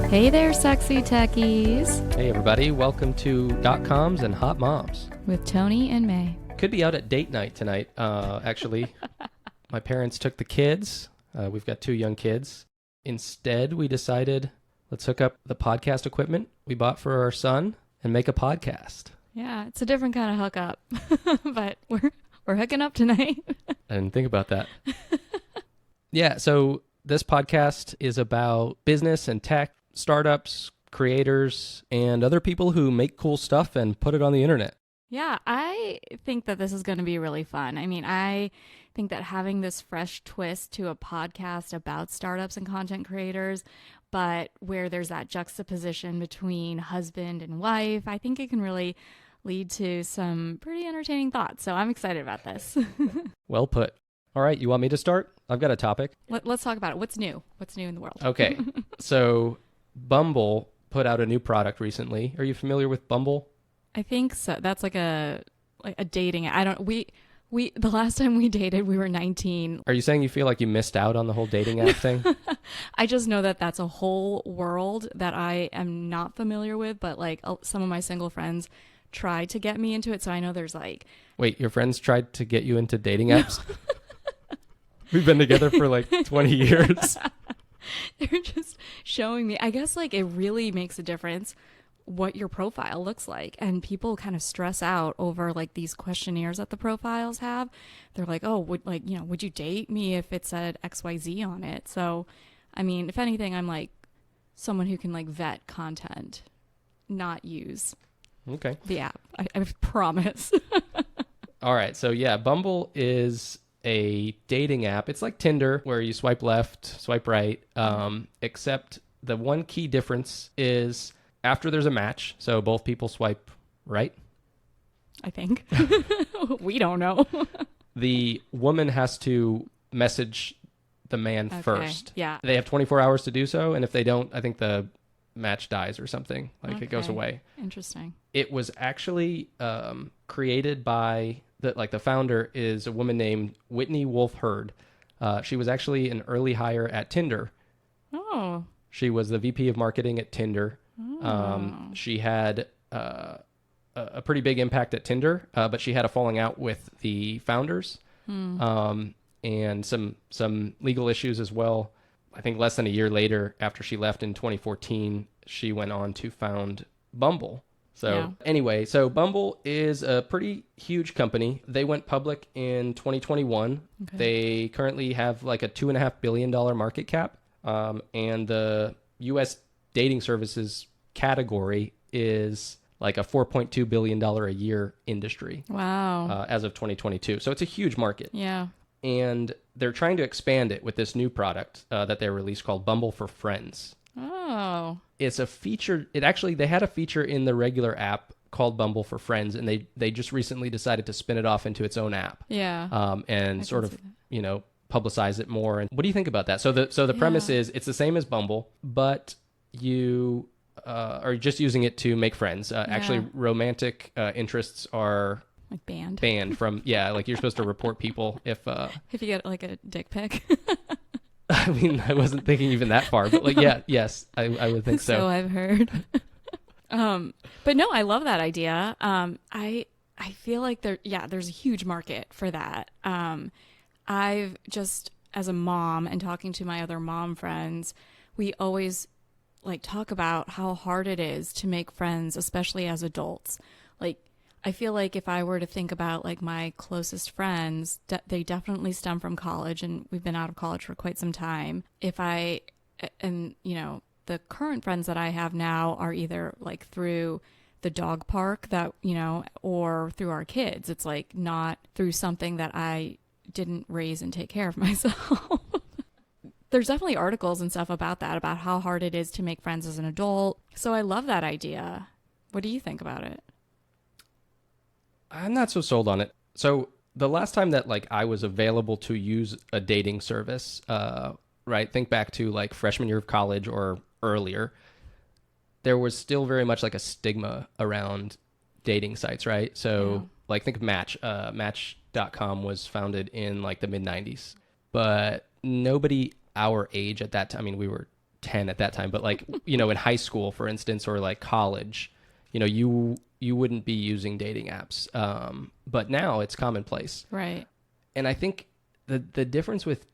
Hey there, sexy techies. Hey everybody, welcome to .coms and Hot Moms. With Tony and May. Could be out at date night tonight, actually. My parents took the kids. We've got 2 young kids. Instead, we decided, let's hook up the podcast equipment we bought for our son and make a podcast. Yeah, it's a different kind of hookup, but we're hooking up tonight. I didn't think about that. Yeah, so this podcast is about business and tech, startups, creators, and other people who make cool stuff and put it on the internet. Yeah, I think that this is going to be really fun. I mean, I think that having this fresh twist to a podcast about startups and content creators, but where there's that juxtaposition between husband and wife, I think it can really lead to some pretty entertaining thoughts. So I'm excited about this. Well put. All right, you want me to start? I've got a topic. Let's talk about it. What's new? What's new in the world? Okay, so Bumble put out a new product recently. Are you familiar with Bumble? I think so. That's like a dating. The last time we dated, we were 19. Are you saying you feel like you missed out on the whole dating app thing? I just know that that's a whole world that I am not familiar with, but like some of my single friends tried to get me into it. So I know there's like... Wait, your friends tried to get you into dating apps? We've been together for like 20 years. They're just showing me. I guess like it really makes a difference what your profile looks like, and people kind of stress out over like these questionnaires that the profiles have. They're like, oh, would you date me if it said XYZ on it? So I mean, if anything, I'm like someone who can like vet content, not use the app. I promise. All right, so yeah, Bumble is a dating app. It's like Tinder where you swipe left, swipe right, except the one key difference is after there's a match, so both people swipe right. I think. We don't know. The woman has to message the man first. Yeah. They have 24 hours to do so, and if they don't, I think the match dies or something. It goes away. Interesting. It was actually created by the founder is a woman named Whitney Wolfe Herd. She was actually an early hire at Tinder. Oh. She was the VP of marketing at Tinder. Oh. She had a pretty big impact at Tinder, but she had a falling out with the founders and some legal issues as well. I think less than a year later, after she left in 2014, she went on to found Bumble. Anyway, so Bumble is a pretty huge company. They went public in 2021. Okay. They currently have like a $2.5 billion market cap. And the U.S. dating services category is like a $4.2 billion a year industry. Wow. As of 2022. So it's a huge market. Yeah. And they're trying to expand it with this new product that they released called Bumble for Friends. Oh. It's a feature. They had a feature in the regular app called Bumble for Friends, and they just recently decided to spin it off into its own app. Yeah. And sort of, publicize it more. And what do you think about that? So the premise is it's the same as Bumble, but you are just using it to make friends. Actually, romantic interests are like banned from like you're supposed to report people if you get like a dick pic. I mean, I wasn't thinking even that far, but yes, I would think so. So I've heard. But no, I love that idea. I feel like there's a huge market for that. I've just, as a mom and talking to my other mom friends, we always like talk about how hard it is to make friends, especially as adults. Like, I feel like if I were to think about like my closest friends, they definitely stem from college, and we've been out of college for quite some time. The current friends that I have now are either like through the dog park or through our kids. It's like not through something that I didn't raise and take care of myself. There's definitely articles and stuff about that, about how hard it is to make friends as an adult. So I love that idea. What do you think about it? I'm not so sold on it. So the last time that I was available to use a dating service, think back to like freshman year of college or earlier, there was still very much like a stigma around dating sites, right? So think of Match. Match.com was founded in like the mid 90s, but nobody our age at that time, I mean, we were 10 at that time, but like, in high school, for instance, or like college, you wouldn't be using dating apps. But now it's commonplace. Right. And I think the difference with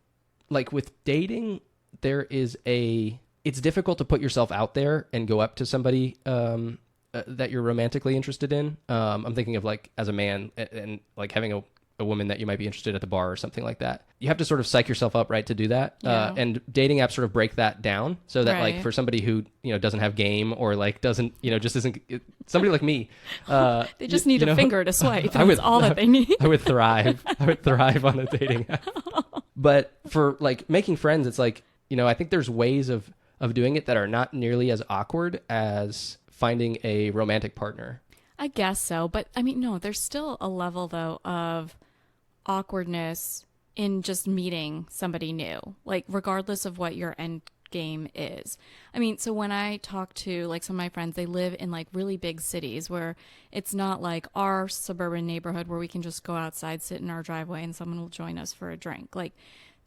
dating, it's difficult to put yourself out there and go up to somebody that you're romantically interested in. I'm thinking of like as a man and like having a woman that you might be interested at the bar or something like that. You have to sort of psych yourself up, right, to do that. Yeah. And dating apps sort of break that down so that Right. like for somebody who, doesn't have game or like doesn't, just isn't somebody like me. They just need a finger to swipe. I would- That's all that they need. I would thrive on a dating app. But for like making friends, it's like, I think there's ways of doing it that are not nearly as awkward as finding a romantic partner. I guess so. But I mean, no, there's still a level, though, of awkwardness in just meeting somebody new, like regardless of what your end game is. I mean, so when I talk to like some of my friends, they live in like really big cities where it's not like our suburban neighborhood where we can just go outside, sit in our driveway, and someone will join us for a drink. Like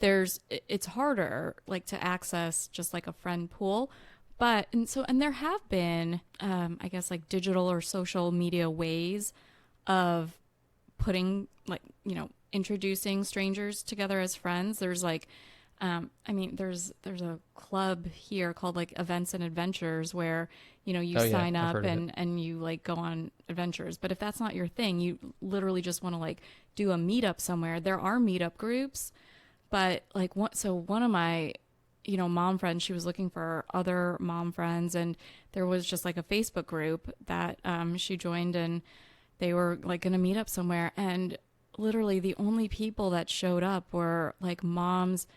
it's harder like to access just like a friend pool. But and there have been I guess like digital or social media ways of putting like, introducing strangers together as friends. There's like there's a club here called like Events and Adventures where, you sign I've up heard of it. and you like go on adventures. But if that's not your thing, you literally just want to like do a meetup somewhere. There are meetup groups, but like one of my mom friends, she was looking for other mom friends, and there was just like a Facebook group that she joined, and they were like going to meet up somewhere. And literally the only people that showed up were like moms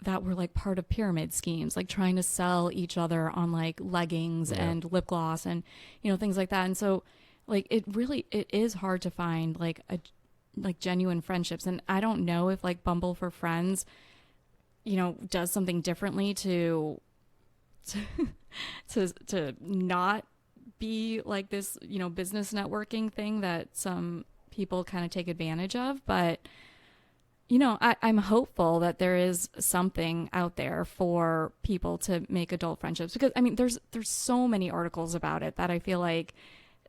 that were like part of pyramid schemes, like trying to sell each other on like leggings and lip gloss and, things like that. And so like, it is hard to find like genuine friendships. And I don't know if like Bumble for Friends, does something differently to not be like this, business networking thing that some people kind of take advantage of. But, I'm hopeful that there is something out there for people to make adult friendships, because I mean, there's so many articles about it that I feel like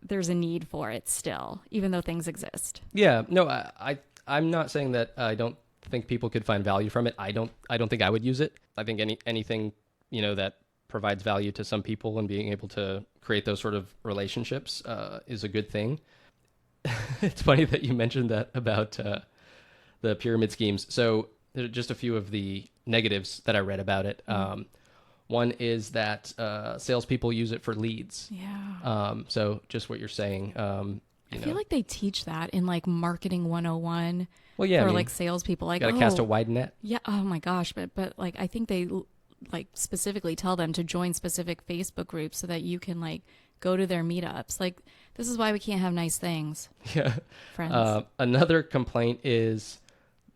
there's a need for it still, even though things exist. Yeah, no, I'm not saying that I don't think people could find value from it. I don't think I would use it. I think anything, that provides value to some people and being able to create those sort of relationships is a good thing. It's funny that you mentioned that about the pyramid schemes. So there are just a few of the negatives that I read about it. One is that salespeople use it for leads. Yeah. So just what you're saying. I feel like they teach that in like marketing 101. Well, yeah, for like salespeople, like, got to cast a wide net. Yeah. Oh my gosh. But like, I think they like specifically tell them to join specific Facebook groups so that you can like go to their meetups. Like, this is why we can't have nice things. Yeah. Friends. Another complaint is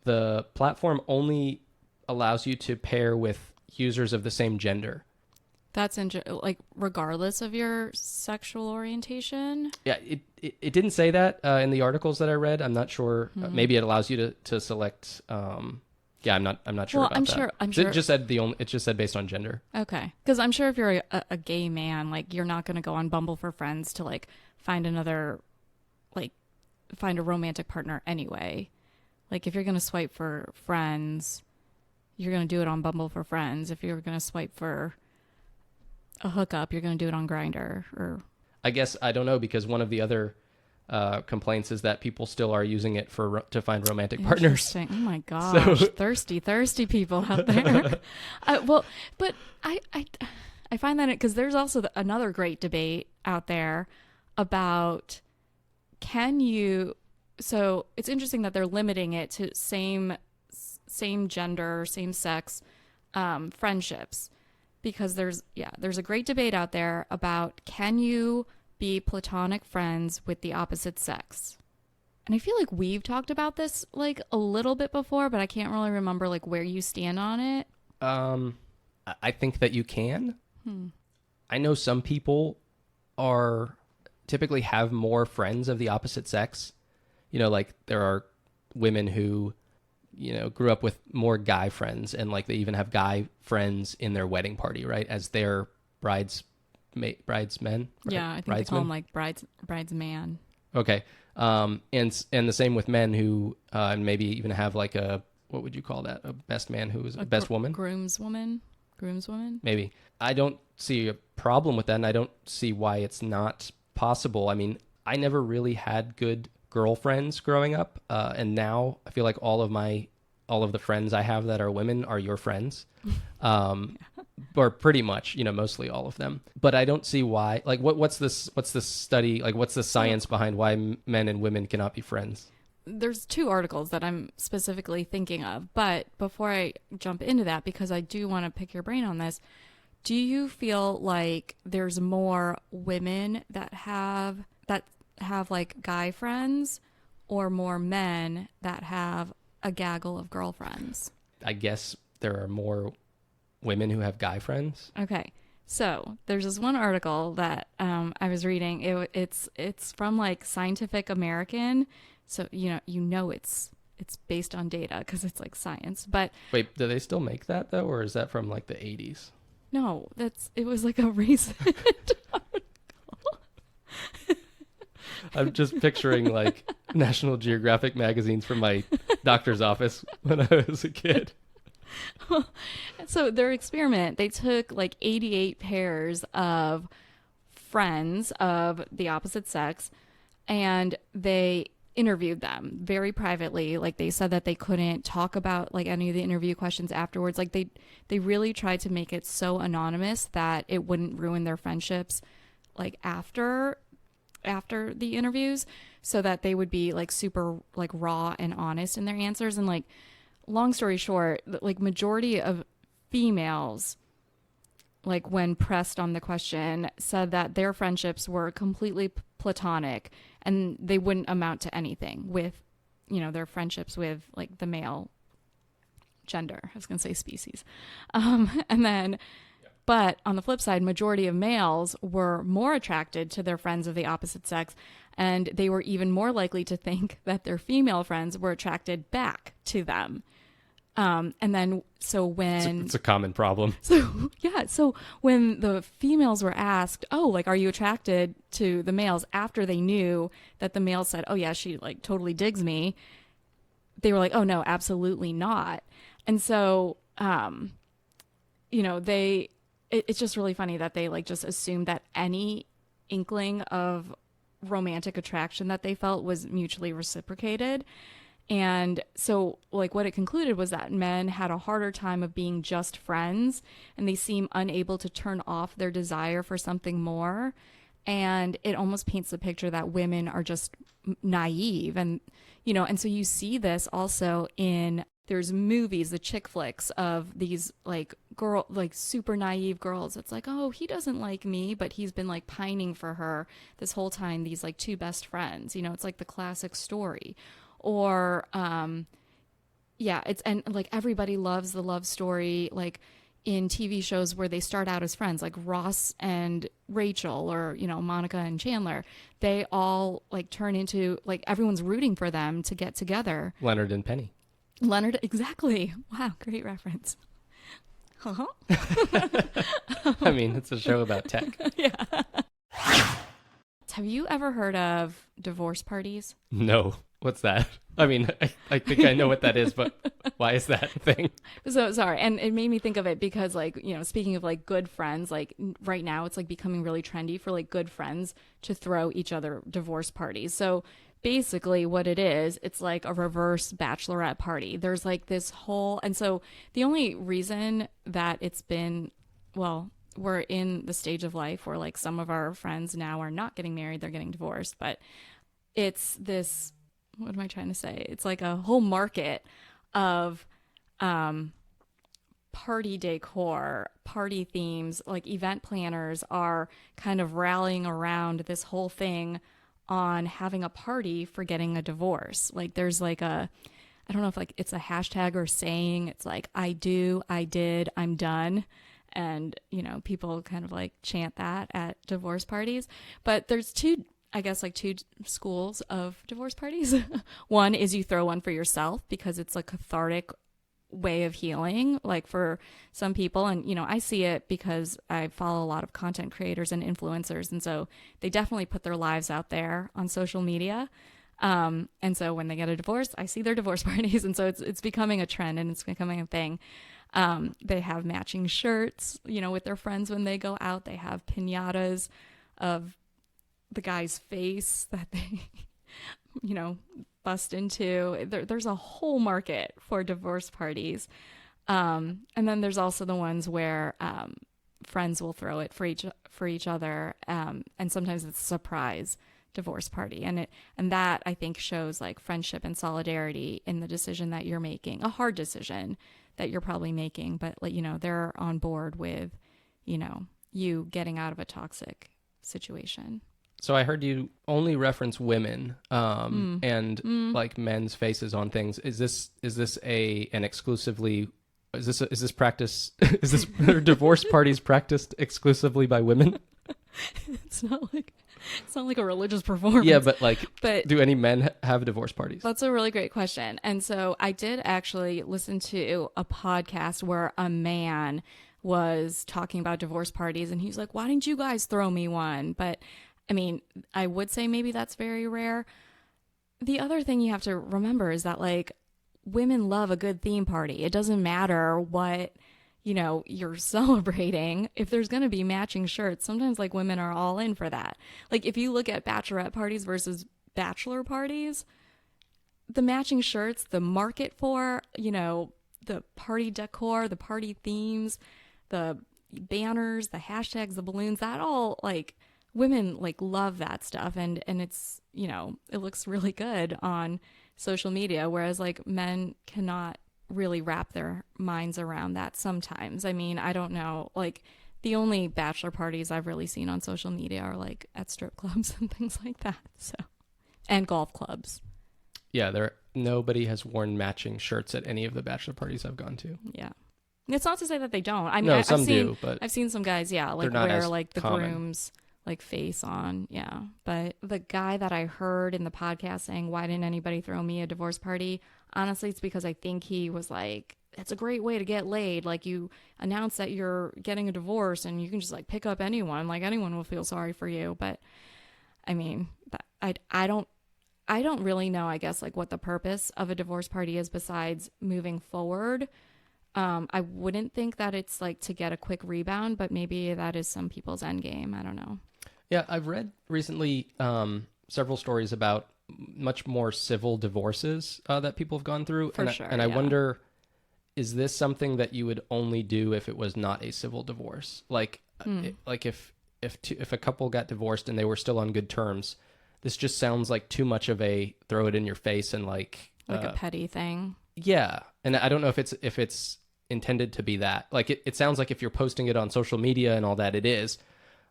the platform only allows you to pair with users of the same gender. That's like regardless of your sexual orientation. Yeah, it didn't say that in the articles that I read. I'm not sure. Maybe it allows you to select. Yeah, I'm not sure about that. I'm sure. It just said it just said based on gender. Okay, because I'm sure if you're a gay man, like you're not going to go on Bumble for Friends to like find a romantic partner anyway. Like if you're going to swipe for friends, you're going to do it on Bumble for Friends. If you're going to swipe for a hookup, you're going to do it on Grindr. Or I guess I don't know, because one of the other complaints is that people still are using it to find romantic partners. Oh my gosh, So- thirsty people out there. But I find that because there's also another great debate out there about can you. So it's interesting that they're limiting it to same gender, same sex friendships, because there's a great debate out there about can you be platonic friends with the opposite sex. And I feel like we've talked about this like a little bit before, but I can't really remember like where you stand on it. I think that you can. I know some people typically have more friends of the opposite sex. Like there are women who grew up with more guy friends, and like they even have guy friends in their wedding party, right? As their bridesmen. Yeah, I think they call them like bridesman. Okay. And the same with men who, and maybe even have like what would you call that? A best man who is a best woman? Groomswoman. Maybe. I don't see a problem with that, and I don't see why it's not possible. I mean, I never really had good girlfriends growing up, and now I feel like all of the friends I have that are women are your friends, or pretty much, mostly all of them. But I don't see why. Like, what's the study? Like, what's the science behind why men and women cannot be friends? There's 2 articles that I'm specifically thinking of, but before I jump into that, because I do want to pick your brain on this, do you feel like there's more women that have like guy friends, or more men that have a gaggle of girlfriends? I guess there are more women who have guy friends. Okay. So there's this one article that I was reading. It's from like Scientific American. So, it's based on data because it's like science. But wait, do they still make that though? Or is that from like the 80s? No, it was like a recent article. I'm just picturing like National Geographic magazines from my doctor's office when I was a kid. So their experiment, they took like 88 pairs of friends of the opposite sex, and they interviewed them very privately. Like they said that they couldn't talk about like any of the interview questions afterwards. Like they really tried to make it so anonymous that it wouldn't ruin their friendships like after the interviews, so that they would be like super like raw and honest in their answers. And like, long story short, like majority of females, like when pressed on the question, said that their friendships were completely platonic and they wouldn't amount to anything with, their friendships with like the male gender. I was going to say species. And then, but on the flip side, majority of males were more attracted to their friends of the opposite sex, and they were even more likely to think that their female friends were attracted back to them. And then, so when... It's a common problem. So, yeah. So when the females were asked, oh, like, are you attracted to the males, after they knew that the male said, oh, yeah, she, like, totally digs me, they were like, oh, no, absolutely not. And so, it's just really funny that they, like, just assumed that any inkling of romantic attraction that they felt was mutually reciprocated. And so, like, what it concluded was that men had a harder time of being just friends, and they seem unable to turn off their desire for something more. And it almost paints the picture that women are just naive. And, and so you see this also in, there's movies, the chick flicks of these like super naive girls. It's like, oh, he doesn't like me, but he's been like pining for her this whole time. These like 2 best friends, it's like the classic story. Or, and like everybody loves the love story, like in TV shows where they start out as friends, like Ross and Rachel, or, Monica and Chandler. They all like turn into, like, everyone's rooting for them to get together. Leonard and Penny. Leonard, exactly. Wow, great reference. Uh-huh. I mean, it's a show about tech. Yeah. Have you ever heard of divorce parties? No. What's that? I mean, I think I know what that is, but why is that a thing? So sorry. And it made me think of it because, like, speaking of like good friends, like right now it's like becoming really trendy for like good friends to throw each other divorce parties. So basically what it is, it's like a reverse bachelorette party. There's like this whole, and so the only reason that it's been, well, we're in the stage of life where like some of our friends now are not getting married, they're getting divorced, but it's this, what am I trying to say? It's like a whole market of party decor, party themes, like event planners are kind of rallying around this whole thing on having a party for getting a divorce. Like there's like I don't know if like it's a hashtag or saying, it's like, I do, I did, I'm done. And, people kind of like chant that at divorce parties. But there's 2 I guess, like two schools of divorce parties. One is you throw one for yourself because it's a cathartic way of healing, like for some people. And, I see it because I follow a lot of content creators and influencers. And so they definitely put their lives out there on social media. And so when they get a divorce, I see their divorce parties. And so it's becoming a trend and it's becoming a thing. They have matching shirts, with their friends when they go out. They have piñatas of the guy's face that they, bust into. There's a whole market for divorce parties. And then there's also the ones where friends will throw it for each other. And sometimes it's a surprise divorce party. And that I think shows like friendship and solidarity in the decision that you're making, a hard decision that you're probably making, but they're on board with, you getting out of a toxic situation. So I heard you only reference women like men's faces on things. Is this an exclusively is this practice is this are divorce parties practiced exclusively by women? It's not like a religious performance. Yeah, but do any men have divorce parties? That's a really great question. And so I did actually listen to a podcast where a man was talking about divorce parties and he's like, "Why didn't you guys throw me one?" But I mean, I would say maybe that's very rare. The other thing you have to remember is that like women love a good theme party. It doesn't matter what, you're celebrating. If there's going to be matching shirts, sometimes like women are all in for that. Like if you look at bachelorette parties versus bachelor parties, the matching shirts, the market for, the party decor, the party themes, the banners, the hashtags, the balloons, that all like women like love that stuff. And it's, it looks really good on social media. Whereas like men cannot really wrap their minds around that sometimes. I mean, I don't know, like the only bachelor parties I've really seen on social media are like at strip clubs and things like that. So, and golf clubs. Yeah, nobody has worn matching shirts at any of the bachelor parties I've gone to. Yeah. It's not to say that they don't. I mean, no, some do, but I've seen some guys, yeah, like wear like the groom's like face on. Yeah. But the guy that I heard in the podcast saying, "Why didn't anybody throw me a divorce party?" Honestly, it's because I think he was like, it's a great way to get laid. Like you announce that you're getting a divorce and you can just like pick up anyone. Like anyone will feel sorry for you. But I mean, I don't really know, I guess, like what the purpose of a divorce party is besides moving forward. I wouldn't think that it's like to get a quick rebound, but maybe that is some people's end game. I don't know. Yeah, I've read recently several stories about much more civil divorces that people have gone through. I wonder, is this something that you would only do if it was not a civil divorce? Like if a couple got divorced and they were still on good terms, this just sounds like too much of a throw it in your face and like a petty thing. Yeah, and I don't know if it's intended to be that. Like it sounds like if you're posting it on social media and all that, it is.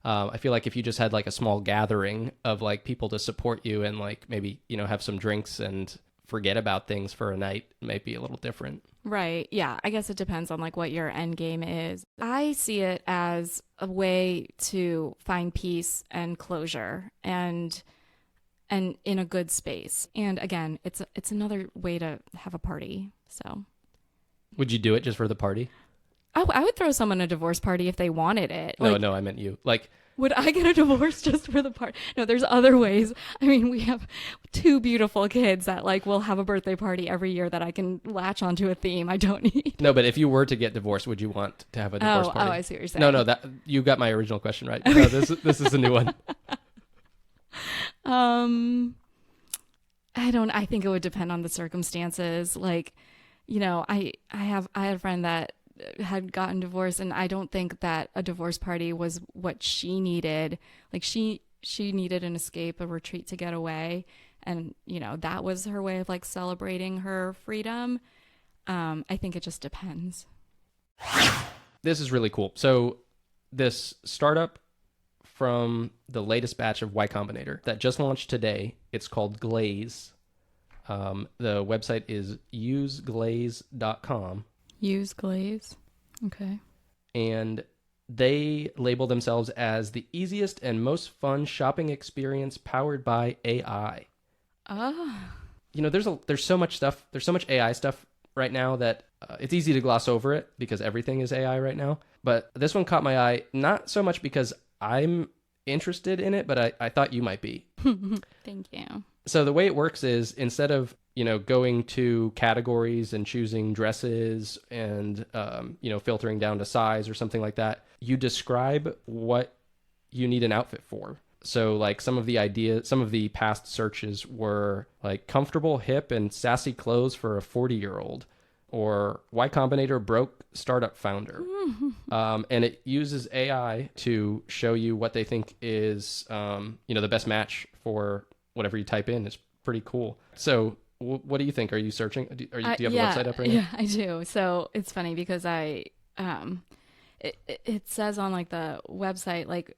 I feel like if you just had like a small gathering of like people to support you and like maybe, have some drinks and forget about things for a night, it might be a little different. Right. Yeah. I guess it depends on like what your end game is. I see it as a way to find peace and closure and in a good space. And again, it's another way to have a party. So would you do it just for the party? I would throw someone a divorce party if they wanted it. No, I meant you. Like, would I get a divorce just for the party? No, there's other ways. I mean, we have two beautiful kids that like will have a birthday party every year that I can latch onto a theme I don't need. No, but if you were to get divorced, would you want to have a divorce party? Oh, I see what you're saying. No, that you got my original question right. No, this is a new one. I think it would depend on the circumstances. Like, I had a friend that had gotten divorced, and I don't think that a divorce party was what she needed. Like she needed an escape, a retreat to get away. And, that was her way of like celebrating her freedom. I think it just depends. This is really cool. So this startup from the latest batch of Y Combinator that just launched today, it's called Glaze. The website is useglaze.com. Use Glaze. Okay. And They label themselves as the easiest and most fun shopping experience powered by AI. Oh. There's so much stuff. There's so much AI stuff right now that it's easy to gloss over it because everything is AI right now. But this one caught my eye, not so much because I'm interested in it, but I thought you might be. Thank you. So the way it works is instead of, going to categories and choosing dresses and, filtering down to size or something like that, you describe what you need an outfit for. So like some of the past searches were like comfortable, hip, and sassy clothes for a 40-year-old, or Y Combinator broke startup founder. And it uses AI to show you what they think is, the best match for whatever you type in. Is pretty cool. So what do you think? Are you searching? Do you have a website up right now? Yeah, I do. So it's funny because it says on like the website, like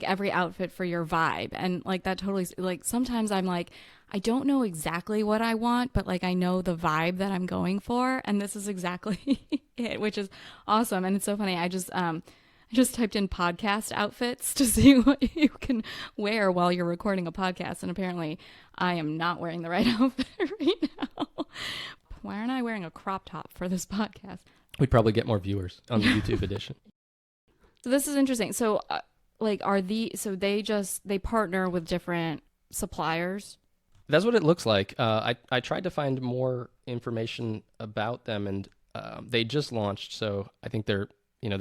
every outfit for your vibe. And like that totally, like sometimes I'm like, I don't know exactly what I want, but like I know the vibe that I'm going for. And this is exactly it, which is awesome. And it's so funny. I just typed in podcast outfits to see what you can wear while you're recording a podcast. And apparently I am not wearing the right outfit right now. Why aren't I wearing a crop top for this podcast? We'd probably get more viewers on the YouTube edition. So this is interesting. So they partner with different suppliers? That's what it looks like. I tried to find more information about them, and they just launched, so I think they're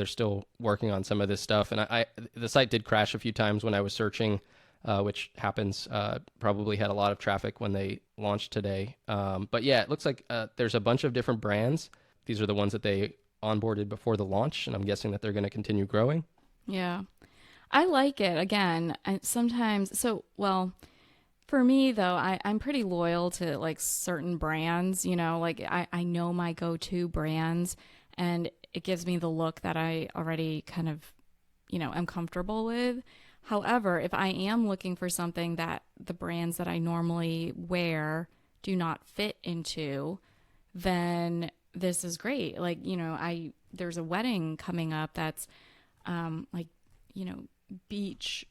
still working on some of this stuff. And the site did crash a few times when I was searching, which happens. Probably had a lot of traffic when they launched today. But yeah, it looks like there's a bunch of different brands. These are the ones that they onboarded before the launch, and I'm guessing that they're going to continue growing. Yeah. I like it. Again, for me though, I'm pretty loyal to like certain brands, like I know my go-to brands, and it gives me the look that I already kind of, am comfortable with. However, if I am looking for something that the brands that I normally wear do not fit into, then this is great. Like, there's a wedding coming up that's beach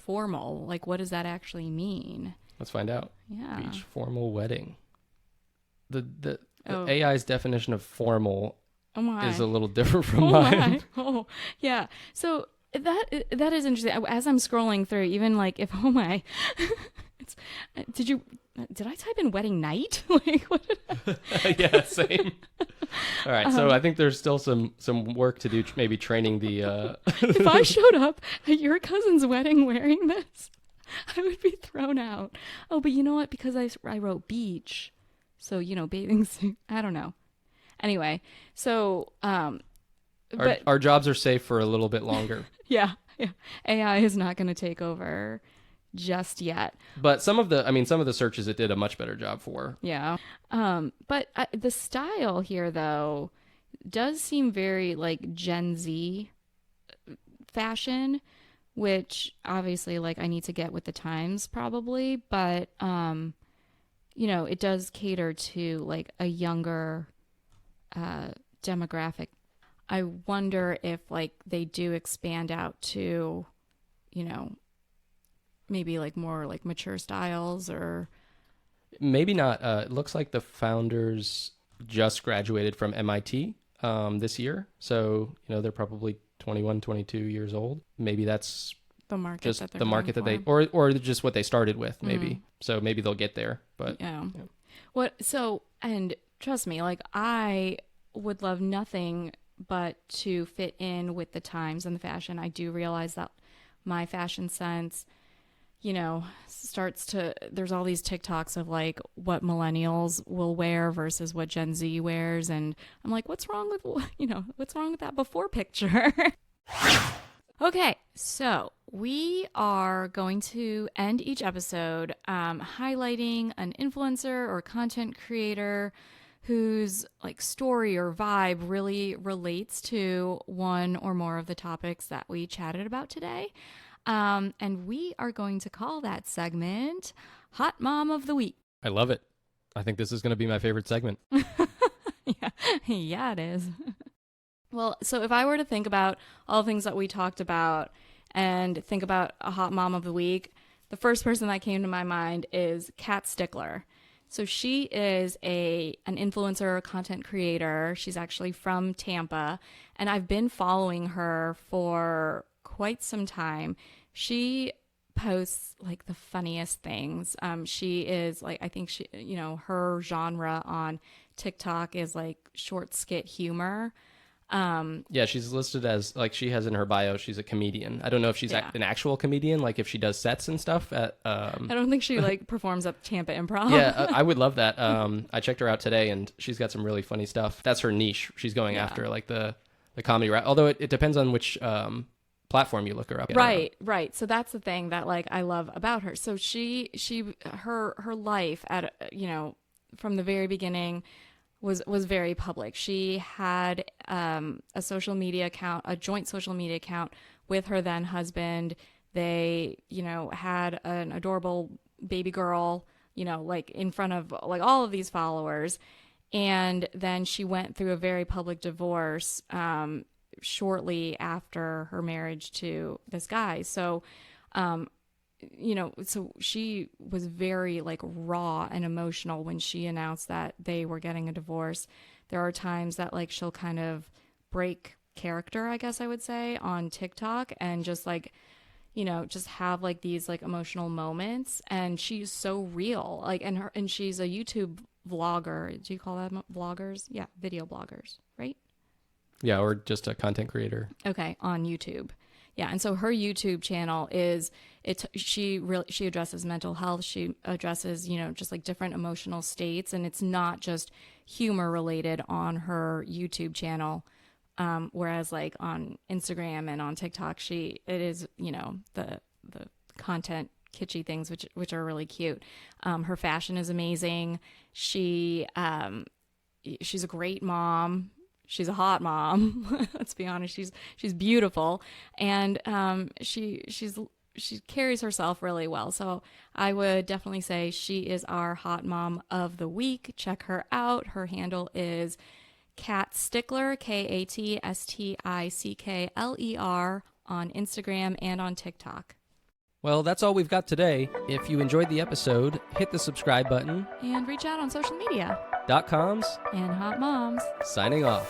formal. Like, what does that actually mean? Let's find out. Yeah. Beach formal wedding. The AI's definition of formal is a little different from mine. Oh, yeah. So that is interesting. As I'm scrolling through, even like if did I type in wedding night? Like what? Yeah, same. All right, so I think there's still some work to do, maybe training the. If I showed up at your cousin's wedding wearing this, I would be thrown out. Oh, but you know what? Because I wrote beach, so bathing suit. I don't know. Anyway, so our jobs are safe for a little bit longer. Yeah. AI is not going to take over just yet. But some of the searches it did a much better job for. Yeah. But the style here though does seem very like Gen Z fashion, which obviously like I need to get with the times probably, but it does cater to like a younger demographic. I wonder if like they do expand out to, maybe like more like mature styles, or maybe not. It looks like the founders just graduated from MIT this year. So, they're probably 21, 22 years old. Maybe that's the market just that they're the market that going they, for. or just what they started with, maybe. So maybe they'll get there, but yeah. And trust me, like I would love nothing but to fit in with the times and the fashion. I do realize that my fashion sense, there's all these TikToks of like what millennials will wear versus what Gen Z wears. And I'm like, what's wrong with that before picture? Okay, so we are going to end each episode highlighting an influencer or content creator whose like story or vibe really relates to one or more of the topics that we chatted about today. And we are going to call that segment Hot Mom of the Week. I love it. I think this is going to be my favorite segment. Yeah, it is. Well, so if I were to think about all the things that we talked about and think about a hot mom of the week, the first person that came to my mind is Kat Stickler. So she is an influencer, content creator. She's actually from Tampa, and I've been following her for quite some time. She posts like the funniest things. She is like, I think she, her genre on TikTok is like short skit humor. Yeah, she's listed as, like, she has in her bio, she's a comedian. I don't know if she's Yeah. an actual comedian, like if she does sets and stuff at I don't think she like performs at Tampa Improv. yeah, I would love that. I checked her out today, and she's got some really funny stuff. That's her niche. She's going after, like, the comedy rap. Although it depends on which platform you look her up. Right. So that's the thing that like I love about her. So her life at from the very beginning was very public. She had a social media account, a joint social media account with her then husband. They, had an adorable baby girl, like in front of like all of these followers. And then she went through a very public divorce shortly after her marriage to this guy. So, so she was very like raw and emotional when she announced that they were getting a divorce. There are times that like she'll kind of break character, I guess I would say, on TikTok and just like, just have like these like emotional moments. And she's so real. Like, and she's a YouTube vlogger. Do you call that vloggers? Yeah, video bloggers, right? Yeah, or just a content creator. Okay, on YouTube. Yeah, and so her YouTube channel is she addresses mental health. She addresses, just like different emotional states, and it's not just humor related on her YouTube channel. Whereas like on Instagram and on TikTok, it is, the content kitschy things which are really cute. Her fashion is amazing. She's a great mom. She's a hot mom. Let's be honest. She's beautiful, and she carries herself really well. So I would definitely say she is our hot mom of the week. Check her out. Her handle is Kat Stickler, KatStickler on Instagram and on TikTok. Well, that's all we've got today. If you enjoyed the episode, hit the subscribe button. And reach out on social media. .coms And hot moms. signing off.